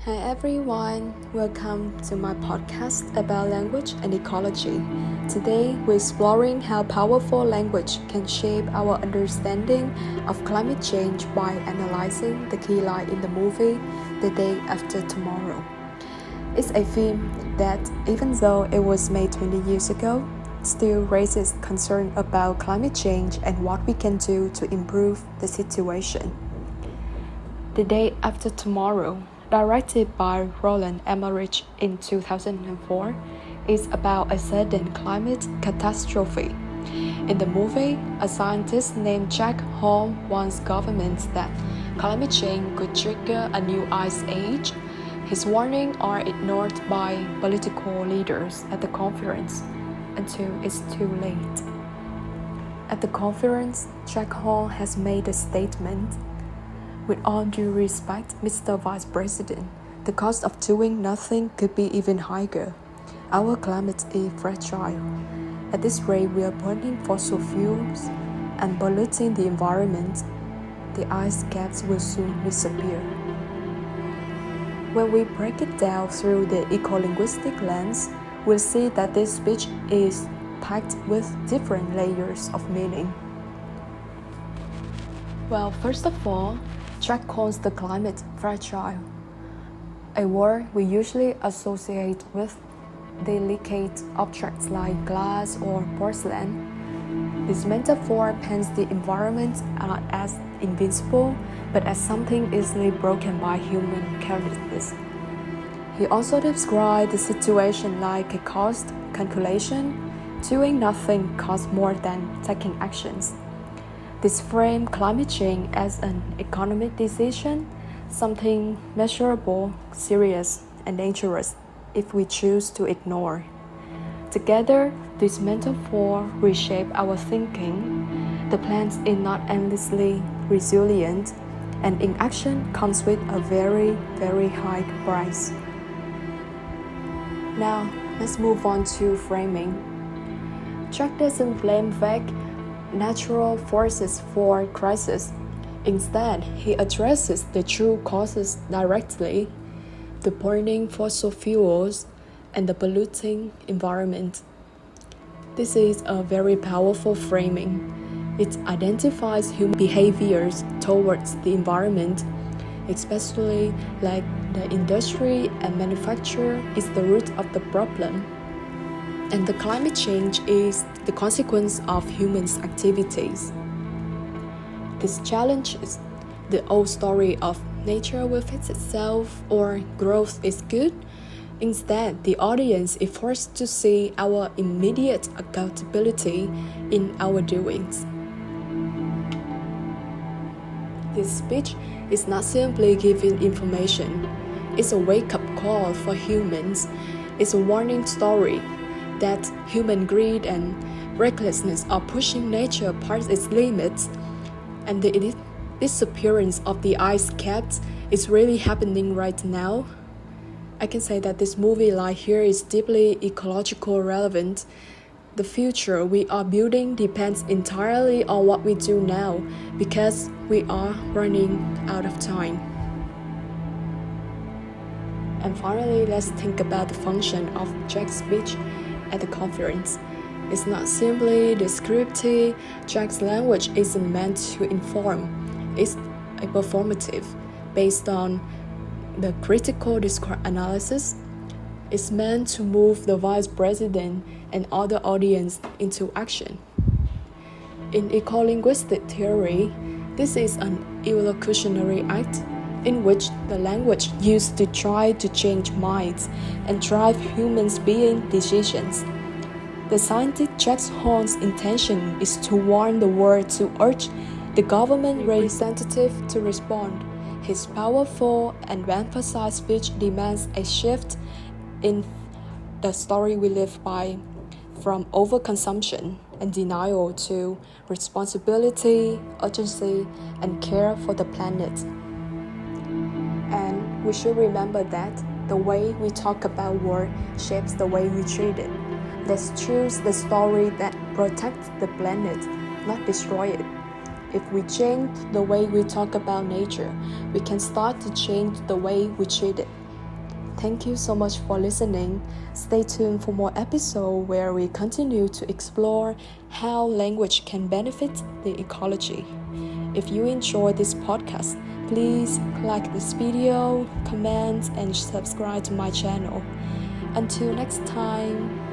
Hi everyone, welcome to my podcast about language and ecology. Today we're exploring how powerful language can shape our understanding of climate change by analyzing the key line in the movie The Day After Tomorrow. It's a film that, even though it was made 20 years ago, still raises concern about climate change and what we can do to improve the situation. The Day After Tomorrow, directed by Roland Emmerich in 2004, is about a sudden climate catastrophe. In the movie, a scientist named Jack Hall warns governments that climate change could trigger a new ice age. His warnings are ignored by political leaders at the conference until it's too late. At the conference, Jack Hall has made a statement. With all due respect, Mr. Vice President, the cost of doing nothing could be even higher. Our climate is fragile. At this rate, we are burning fossil fuels and polluting the environment. The ice caps will soon disappear. When we break it down through the ecolinguistic lens, we'll see that this speech is packed with different layers of meaning. Well, first of all, Jack calls the climate fragile, a word we usually associate with delicate objects like glass or porcelain. This metaphor paints the environment not as invincible, but as something easily broken by human carelessness. He also described the situation like a cost calculation. Doing nothing costs more than taking actions. This frames climate change as an economic decision, something measurable, serious, and dangerous if we choose to ignore. Together, these metaphors reshape our thinking. The planet is not endlessly resilient, and inaction comes with a very, very high price. Now, let's move on to framing. Jack doesn't blame vague natural forces for crisis. Instead, he addresses the true causes directly: the burning fossil fuels and the polluting environment. This is a very powerful framing. It identifies human behaviors towards the environment, especially like the industry and manufacture is the root of the problem. And the climate change is the consequence of humans' activities. This challenges the old story of nature will fix itself or growth is good. Instead, the audience is forced to see our immediate accountability in our doings. This speech is not simply giving information. It's a wake-up call for humans. It's a warning story that human greed and recklessness are pushing nature past its limits, and the disappearance of the ice caps is really happening right now. I can say that this movie line here is deeply ecological relevant. The future we are building depends entirely on what we do now, because we are running out of time. And finally, let's think about the function of Jack's speech at the conference. It's not simply descriptive. Jack's language isn't meant to inform. It's a performative based on the critical discourse analysis. It's meant to move the vice president and other audience into action. In ecolinguistic theory, this is an elocutionary act in which the language used to try to change minds and drive humans' being decisions. The scientist Jack Hall's intention is to warn the world, to urge the government representative to respond. His powerful and emphasized speech demands a shift in the story we live by, from overconsumption and denial to responsibility, urgency, and care for the planet. And we should remember that the way we talk about war shapes the way we treat it. Let's choose the story that protects the planet, not destroy it. If we change the way we talk about nature, we can start to change the way we treat it. Thank you so much for listening. Stay tuned for more episodes where we continue to explore how language can benefit the ecology. If you enjoyed this podcast, please like this video, comment, and subscribe to my channel. Until next time.